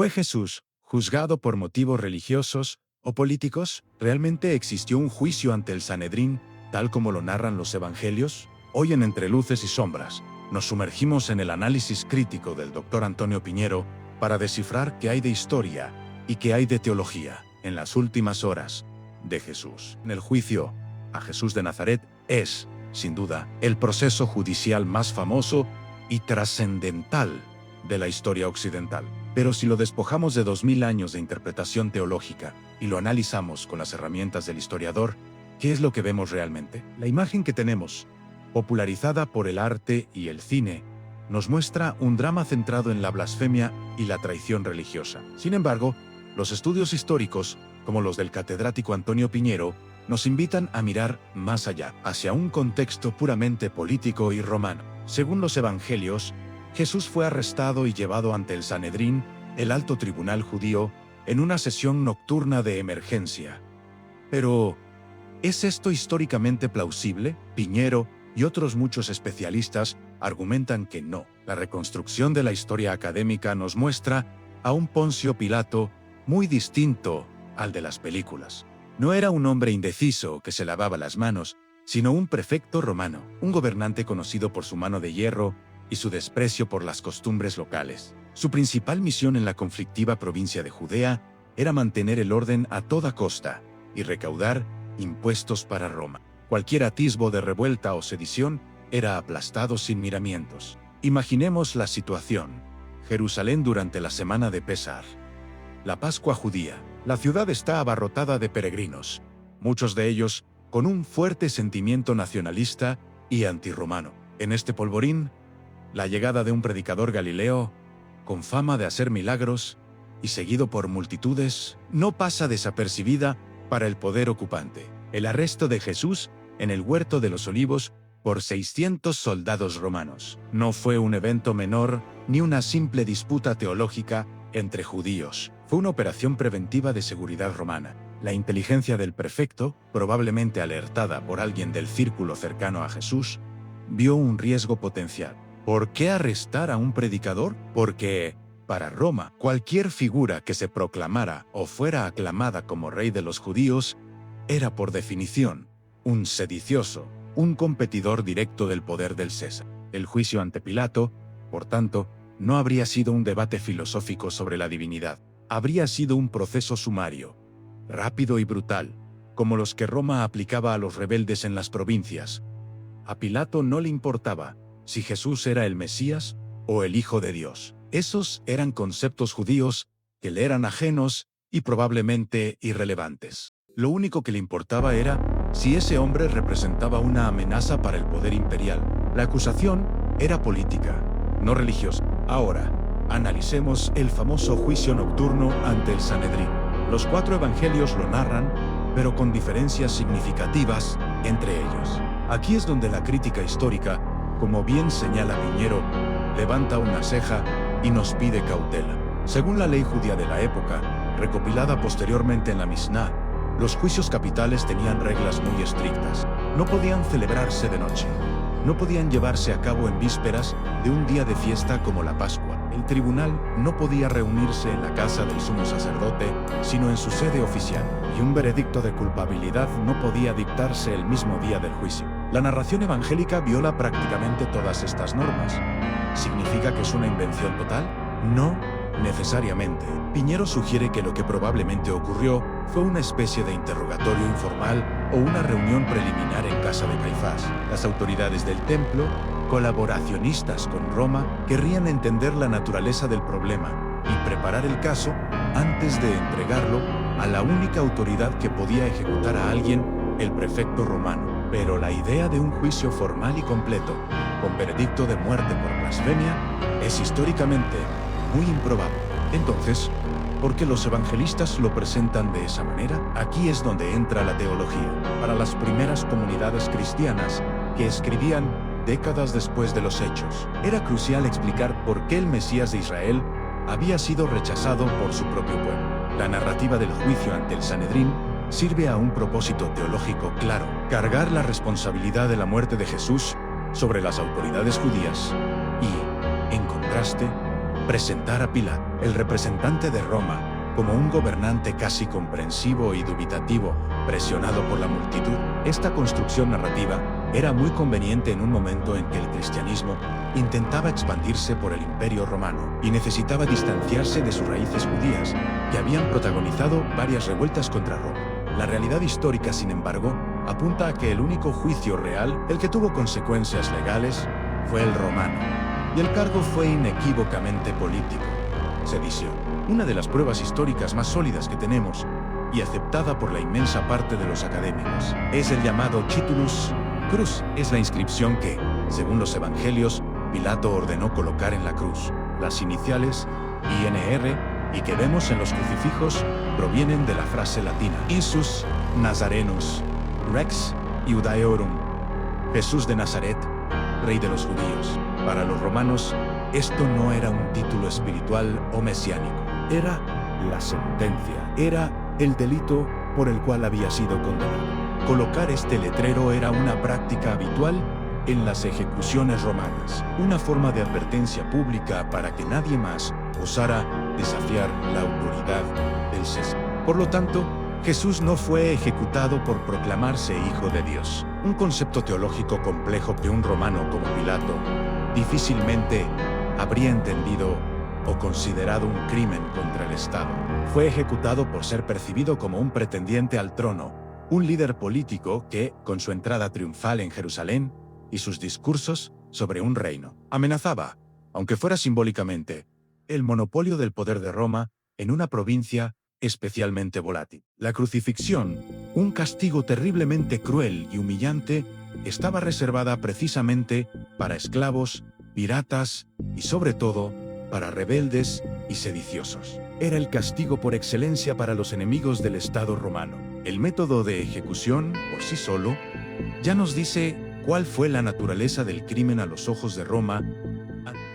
¿Fue Jesús juzgado por motivos religiosos o políticos? ¿Realmente existió un juicio ante el Sanedrín, tal como lo narran los evangelios? Hoy en Entre Luces y Sombras, nos sumergimos en el análisis crítico del Dr. Antonio Piñero para descifrar qué hay de historia y qué hay de teología en las últimas horas de Jesús. En el juicio a Jesús de Nazaret es, sin duda, el proceso judicial más famoso y trascendental de la historia occidental. Pero si lo despojamos de 2000 años de interpretación teológica y lo analizamos con las herramientas del historiador, ¿qué es lo que vemos realmente? La imagen que tenemos, popularizada por el arte y el cine, nos muestra un drama centrado en la blasfemia y la traición religiosa. Sin embargo, los estudios históricos, como los del catedrático Antonio Piñero, nos invitan a mirar más allá, hacia un contexto puramente político y romano. Según los evangelios, Jesús fue arrestado y llevado ante el Sanedrín, el alto tribunal judío, en una sesión nocturna de emergencia. Pero, ¿es esto históricamente plausible? Piñero y otros muchos especialistas argumentan que no. La reconstrucción de la historia académica nos muestra a un Poncio Pilato muy distinto al de las películas. No era un hombre indeciso que se lavaba las manos, sino un prefecto romano, un gobernante conocido por su mano de hierro y su desprecio por las costumbres locales. Su principal misión en la conflictiva provincia de Judea era mantener el orden a toda costa y recaudar impuestos para Roma. Cualquier atisbo de revuelta o sedición era aplastado sin miramientos. Imaginemos la situación. Jerusalén durante la semana de Pesar. La Pascua judía. La ciudad está abarrotada de peregrinos, muchos de ellos con un fuerte sentimiento nacionalista y antirromano. En este polvorín, la llegada de un predicador galileo, con fama de hacer milagros y seguido por multitudes, no pasa desapercibida para el poder ocupante. El arresto de Jesús en el Huerto de los Olivos por 600 soldados romanos no fue un evento menor ni una simple disputa teológica entre judíos. Fue una operación preventiva de seguridad romana. La inteligencia del prefecto, probablemente alertada por alguien del círculo cercano a Jesús, vio un riesgo potencial. ¿Por qué arrestar a un predicador? Porque, para Roma, cualquier figura que se proclamara o fuera aclamada como rey de los judíos era, por definición, un sedicioso, un competidor directo del poder del César. El juicio ante Pilato, por tanto, no habría sido un debate filosófico sobre la divinidad. Habría sido un proceso sumario, rápido y brutal, como los que Roma aplicaba a los rebeldes en las provincias. A Pilato no le importaba si Jesús era el Mesías o el Hijo de Dios. Esos eran conceptos judíos que le eran ajenos y probablemente irrelevantes. Lo único que le importaba era si ese hombre representaba una amenaza para el poder imperial. La acusación era política, no religiosa. Ahora, analicemos el famoso juicio nocturno ante el Sanedrín. Los 4 evangelios lo narran, pero con diferencias significativas entre ellos. Aquí es donde la crítica histórica, como bien señala Piñero, levanta una ceja y nos pide cautela. Según la ley judía de la época, recopilada posteriormente en la Misná, los juicios capitales tenían reglas muy estrictas. No podían celebrarse de noche. No podían llevarse a cabo en vísperas de un día de fiesta como la Pascua. El tribunal no podía reunirse en la casa del sumo sacerdote, sino en su sede oficial, y un veredicto de culpabilidad no podía dictarse el mismo día del juicio. La narración evangélica viola prácticamente todas estas normas. ¿Significa que es una invención total? No necesariamente. Piñero sugiere que lo que probablemente ocurrió fue una especie de interrogatorio informal o una reunión preliminar en casa de Caifás. Las autoridades del templo, colaboracionistas con Roma, querrían entender la naturaleza del problema y preparar el caso antes de entregarlo a la única autoridad que podía ejecutar a alguien, el prefecto romano. Pero la idea de un juicio formal y completo, con veredicto de muerte por blasfemia, es históricamente muy improbable. Entonces, ¿por qué los evangelistas lo presentan de esa manera? Aquí es donde entra la teología. Para las primeras comunidades cristianas que escribían décadas después de los hechos, era crucial explicar por qué el Mesías de Israel había sido rechazado por su propio pueblo. La narrativa del juicio ante el Sanedrín sirve a un propósito teológico claro: cargar la responsabilidad de la muerte de Jesús sobre las autoridades judías y, en contraste, presentar a Pilato el representante de Roma, como un gobernante casi comprensivo y dubitativo, presionado por la multitud. Esta construcción narrativa era muy conveniente en un momento en que el cristianismo intentaba expandirse por el Imperio Romano y necesitaba distanciarse de sus raíces judías, que habían protagonizado varias revueltas contra Roma. La realidad histórica, sin embargo, apunta a que el único juicio real, el que tuvo consecuencias legales, fue el romano, y el cargo fue inequívocamente político: sedición. Una de las pruebas históricas más sólidas que tenemos, y aceptada por la inmensa parte de los académicos, es el llamado Titulus Cruz. Es la inscripción que, según los evangelios, Pilato ordenó colocar en la cruz. Las iniciales INR, y que vemos en los crucifijos, provienen de la frase latina Iesus Nazarenus Rex Iudaeorum, Jesús de Nazaret, Rey de los judíos. Para los romanos, esto no era un título espiritual o mesiánico. Era la sentencia, era el delito por el cual había sido condenado. Colocar este letrero era una práctica habitual en las ejecuciones romanas, una forma de advertencia pública para que nadie más osara desafiar la autoridad del César. Por lo tanto, Jesús no fue ejecutado por proclamarse Hijo de Dios, un concepto teológico complejo que un romano como Pilato difícilmente habría entendido o considerado un crimen contra el Estado. Fue ejecutado por ser percibido como un pretendiente al trono, un líder político que, con su entrada triunfal en Jerusalén y sus discursos sobre un reino, amenazaba, aunque fuera simbólicamente, el monopolio del poder de Roma en una provincia especialmente volátil. La crucifixión, un castigo terriblemente cruel y humillante, estaba reservada precisamente para esclavos, piratas y, sobre todo, para rebeldes y sediciosos. Era el castigo por excelencia para los enemigos del Estado romano. El método de ejecución, por sí solo, ya nos dice cuál fue la naturaleza del crimen a los ojos de Roma.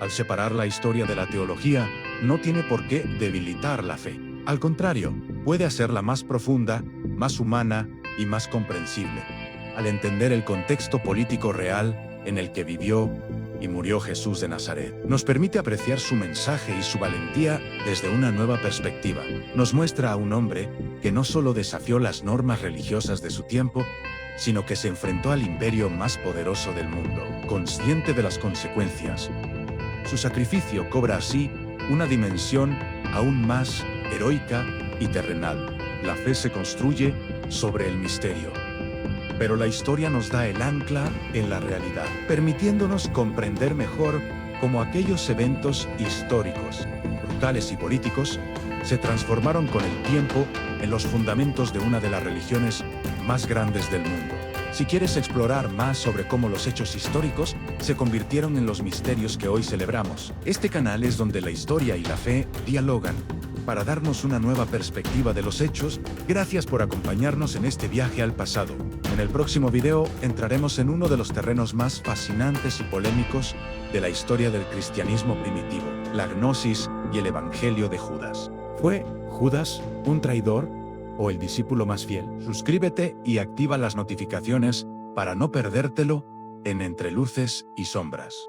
Al separar la historia de la teología, no tiene por qué debilitar la fe. Al contrario, puede hacerla más profunda, más humana y más comprensible, al entender el contexto político real en el que vivió y murió Jesús de Nazaret. Nos permite apreciar su mensaje y su valentía desde una nueva perspectiva. Nos muestra a un hombre que no solo desafió las normas religiosas de su tiempo, sino que se enfrentó al imperio más poderoso del mundo, consciente de las consecuencias. Su sacrificio cobra así una dimensión aún más heroica y terrenal. La fe se construye sobre el misterio, pero la historia nos da el ancla en la realidad, permitiéndonos comprender mejor cómo aquellos eventos históricos, brutales y políticos, se transformaron con el tiempo en los fundamentos de una de las religiones más grandes del mundo. Si quieres explorar más sobre cómo los hechos históricos se convirtieron en los misterios que hoy celebramos, este canal es donde la historia y la fe dialogan para darnos una nueva perspectiva de los hechos. Gracias por acompañarnos en este viaje al pasado. En el próximo video entraremos en uno de los terrenos más fascinantes y polémicos de la historia del cristianismo primitivo, la gnosis y el evangelio de Judas. ¿Fue Judas un traidor o el discípulo más fiel? Suscríbete y activa las notificaciones para no perdértelo en Entre Luces y Sombras.